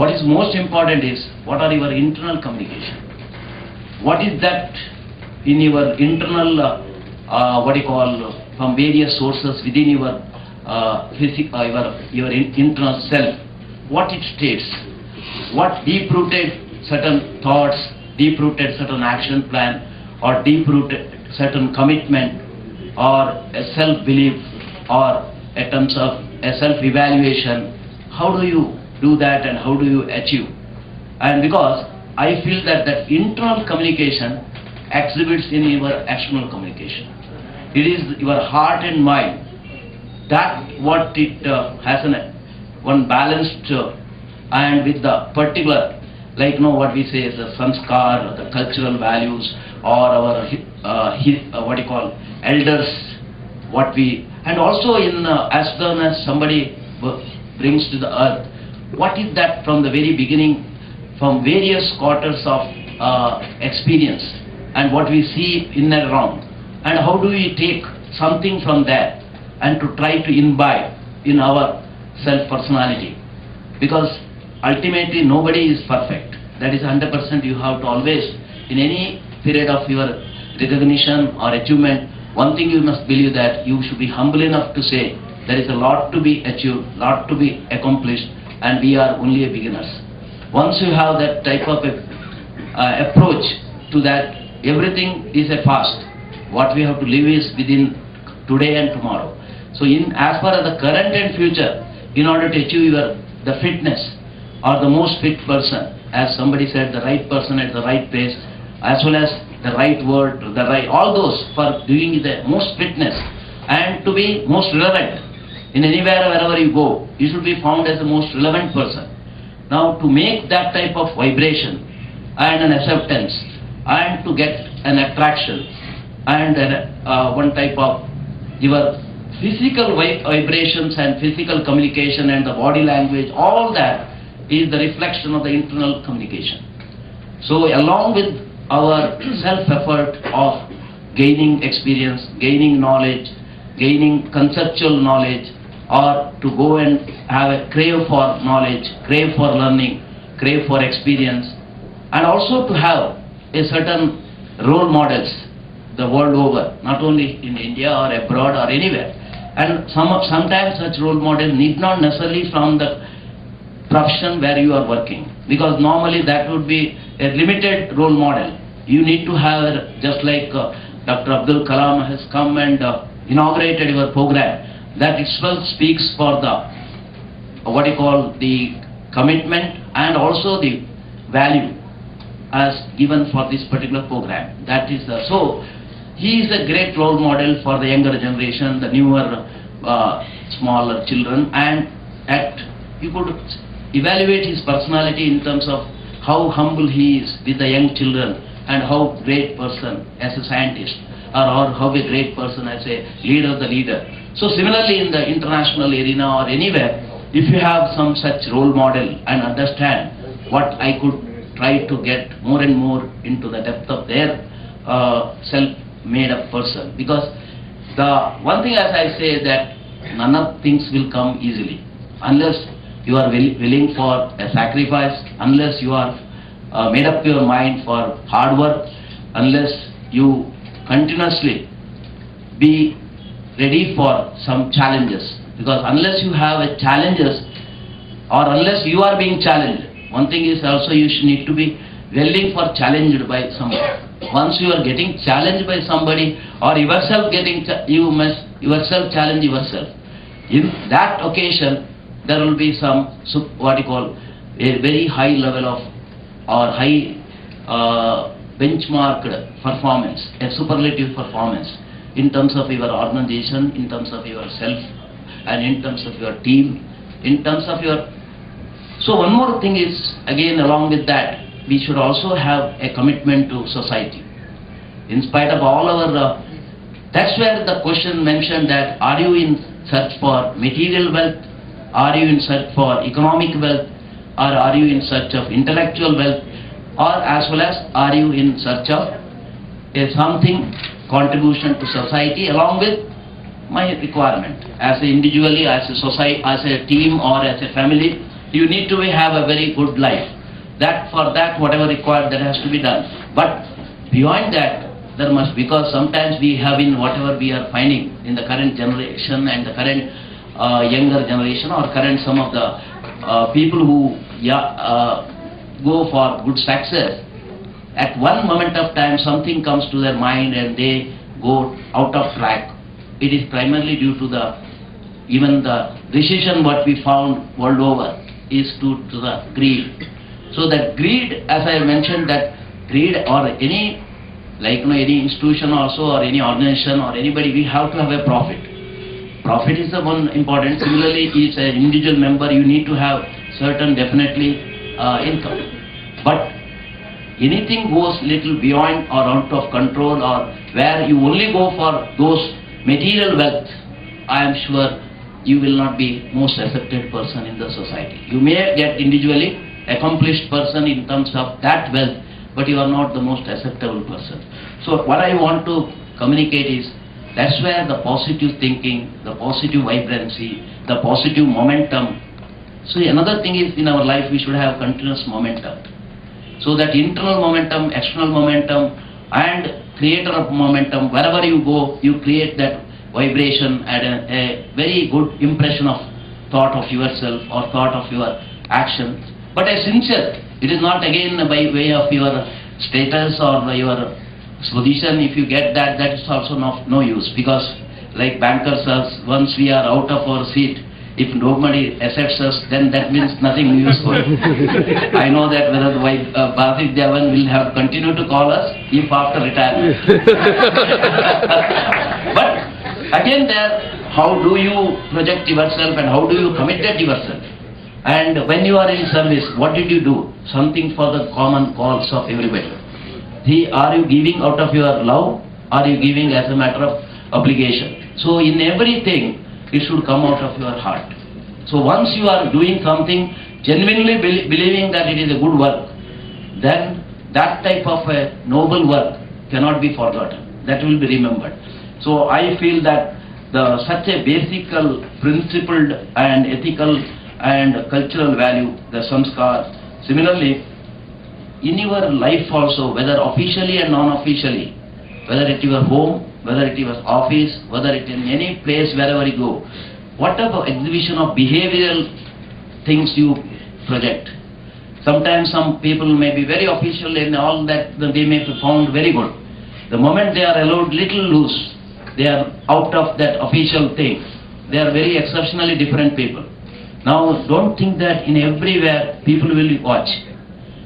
What is most important is what are your internal communication. What is that in your internal, from various sources within your internal self, what it states, what deep-rooted certain thoughts, deep-rooted certain action plan, or deep-rooted certain commitment, or a self-belief, or in terms of a self-evaluation, how do you do that and how do you achieve? And because I feel that that internal communication exhibits in your external communication. It is your heart and mind that what it has one balanced and with the particular, like what we say is the sanskar, or the cultural values, or our elders, and also in as soon as somebody brings to the earth, what is that from the very beginning, from various quarters of experience, and what we see in and around, and how do we take something from there and to try to imbibe in our self-personality, because ultimately nobody is perfect. That is 100%. You have to always, in any period of your recognition or achievement, one thing you must believe, that you should be humble enough to say there is a lot to be achieved, lot to be accomplished, and we are only beginners. Once you have that type of approach to that, everything is a past. What we have to live is within today and tomorrow. So as far as the current and future, in order to achieve the fitness, or the most fit person, as somebody said, the right person at the right place, as well as the right word, all those for doing the most fitness, and to be most relevant. In anywhere, wherever you go, you should be found as the most relevant person. Now, to make that type of vibration and an acceptance, and to get an attraction, and one type of your physical vibrations and physical communication and the body language, all that is the reflection of the internal communication. So along with our self-effort of gaining experience, gaining knowledge, gaining conceptual knowledge, or to go and have a crave for knowledge, crave for learning, crave for experience, and also to have a certain role models the world over, not only in India or abroad or anywhere. And sometimes such role models need not necessarily from the profession where you are working, because normally that would be a limited role model. You need to have, just like Dr. Abdul Kalam has come and inaugurated your program, that itself speaks for the the commitment and also the value as given for this particular program. That is so he is a great role model for the younger generation, the newer smaller children, and you could evaluate his personality in terms of how humble he is with the young children, and how great person as a scientist, or how a great person as a leader. So similarly in the international arena or anywhere, if you have some such role model and understand what I could try to get more and more into the depth of their self-made up person, because the one thing, as I say, that none of things will come easily unless you are willing for a sacrifice, unless you are made up your mind for hard work, unless you continuously be ready for some challenges. Because unless you have a challenges, or unless you are being challenged, one thing is also you need to be willing for challenged by somebody. Once you are getting challenged by somebody, or yourself you must yourself challenge yourself. In that occasion, there will be some a very high level of, or high benchmarked performance, a superlative performance in terms of your organization, in terms of yourself, and in terms of your team, in terms of your... So one more thing is, again along with that, we should also have a commitment to society. In spite of all our... that's where the question mentioned that, are you in search for material wealth? Are you in search for economic wealth? Or are you in search of intellectual wealth? Or as well as, are you in search of something contribution to society along with my requirement as a individually, as a society, as a team, or as a family? you need to have a very good life. For that, whatever required, that has to be done. But beyond that, there must, because sometimes we have in whatever we are finding in the current generation and the current younger generation or current some of the people who go for good success, at one moment of time something comes to their mind and they go out of track. It is primarily due to even the decision what we found world over is to the greed. So that greed, as I mentioned, that greed or any, like any institution also or any organization or anybody, we have to have a profit. Profit is the one important. Similarly, each an individual member, you need to have certain definitely income. But anything goes little beyond or out of control, or where you only go for those material wealth, I am sure you will not be most accepted person in the society. You may get individually accomplished person in terms of that wealth, but you are not the most acceptable person. So what I want to communicate is, that's where the positive thinking, the positive vibrancy, the positive momentum. So another thing is, in our life we should have continuous momentum. So that internal momentum, external momentum and creator of momentum, wherever you go, you create that vibration and a very good impression of thought of yourself or thought of your actions. But a sincere, it is not again by way of your status or your position. If you get that, that is also no use, because like bankers says, once we are out of our seat, if nobody accepts us, then that means nothing useful. I know that whether Bharatiya Vidya Bhavan will have continue to call us if after retirement. But again there, how do you project yourself and how do you commit yourself? And when you are in service, what did you do? Something for the common cause of everybody. Are you giving out of your love? Are you giving as a matter of obligation? So in everything, it should come out of your heart. So once you are doing something, genuinely believing that it is a good work, then that type of a noble work cannot be forgotten. That will be remembered. So I feel that such a basic, principled and ethical and cultural value, the samskar, similarly, in your life also, whether officially and non-officially, whether at your home, whether it is office, whether it is in any place, wherever you go, whatever exhibition of behavioral things you project. Sometimes some people may be very official and all that, they may be found very good. The moment they are allowed little loose, they are out of that official thing. They are very exceptionally different people. Now don't think that in everywhere people will watch.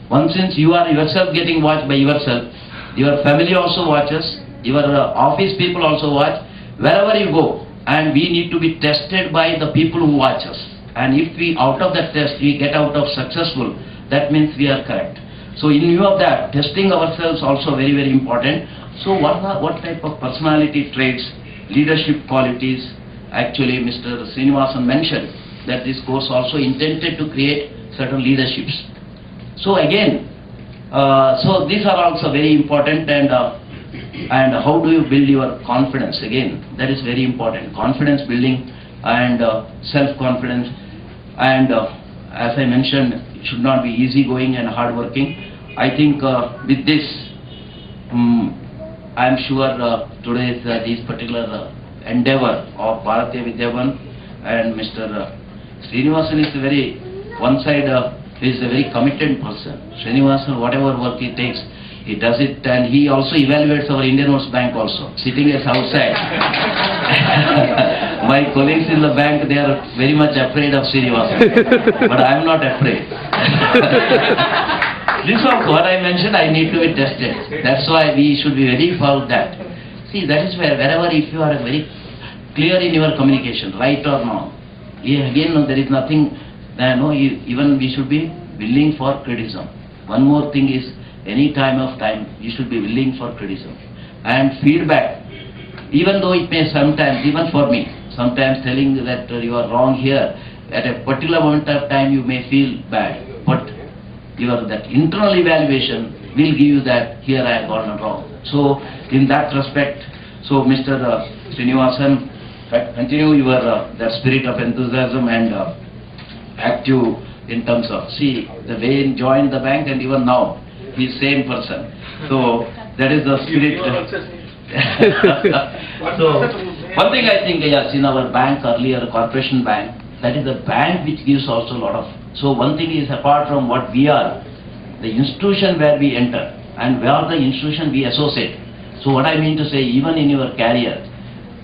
Once since you are yourself getting watched by yourself, your family also watches, your office people also watch, wherever you go, and we need to be tested by the people who watch us. And if we out of that test we get out of successful, that means we are correct. So in view of that, testing ourselves also very, very important. So what type of personality traits, leadership qualities, actually Mr. Srinivasan mentioned that this course also intended to create certain leaderships. So again, so these are also very important, and how do you build your confidence? Again, that is very important. Confidence building and self-confidence, and as I mentioned, it should not be easygoing and hardworking. I think with this, I am sure today's this particular endeavor of Bharatiya Vidya Bhavan and Mr. Srinivasan is a very one side. He is a very committed person. Srinivasan, whatever work he takes, he does it, and he also evaluates our Indian Ocean Bank also, sitting as outside. My colleagues in the bank, they are very much afraid of Srinivasan, but I am not afraid. This also, what I mentioned, I need to be tested. That's why we should be ready for that. See, that is where, wherever if you are very clear in your communication, right or wrong, again, no, there is nothing. No, even we should be willing for criticism. One more thing is, any time of time, you should be willing for criticism. And feedback, even though it may sometimes, even for me, sometimes telling that you are wrong here, at a particular moment of time you may feel bad. But that internal evaluation will give you that, here I have gone wrong. So, in that respect, so Mr. Srinivasan, continue your that spirit of enthusiasm and active in terms of, see, the way he joined the bank and even now, he's same person. So, that is the spirit. So, one thing I think, yes, in our bank earlier, corporation bank, that is a bank which gives also a lot of. So, one thing is apart from what we are, the institution where we enter and where the institution we associate. So, what I mean to say, even in your career,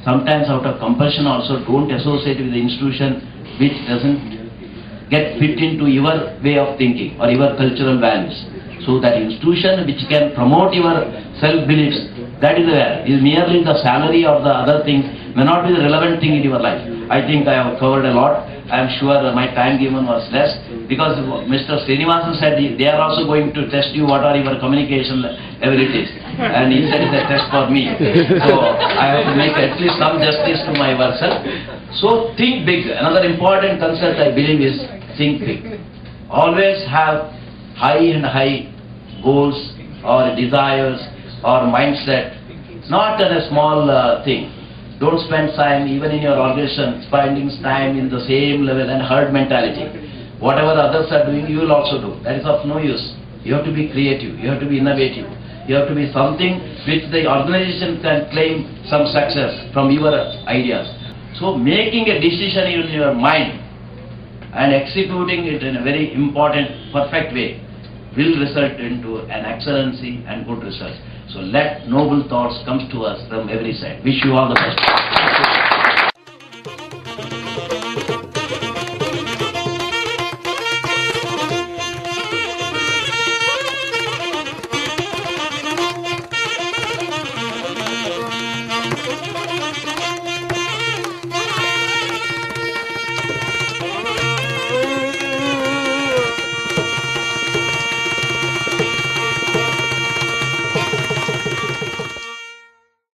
sometimes out of compulsion also don't associate with the institution which doesn't get fit into your way of thinking or your cultural values. So that institution which can promote your self-beliefs, that is where is merely the salary or the other things may not be the relevant thing in your life. I think I have covered a lot. I am sure my time given was less because Mr. Srinivasan said they are also going to test you what are your communication abilities, and he said it's a test for me. So I have to make at least some justice to my myself. So think big. Another important concept I believe is think big. Always have high goals or desires or mindset, not in a small thing. Don't spend time even in your organization spending time in the same level and herd mentality. Whatever others are doing, you will also do. That is of no use. You have to be creative. You have to be innovative. You have to be something which the organization can claim some success from your ideas. So making a decision in your mind and executing it in a very important, perfect way will result into an excellency and good results. So let noble thoughts come to us from every side. Wish you all the best.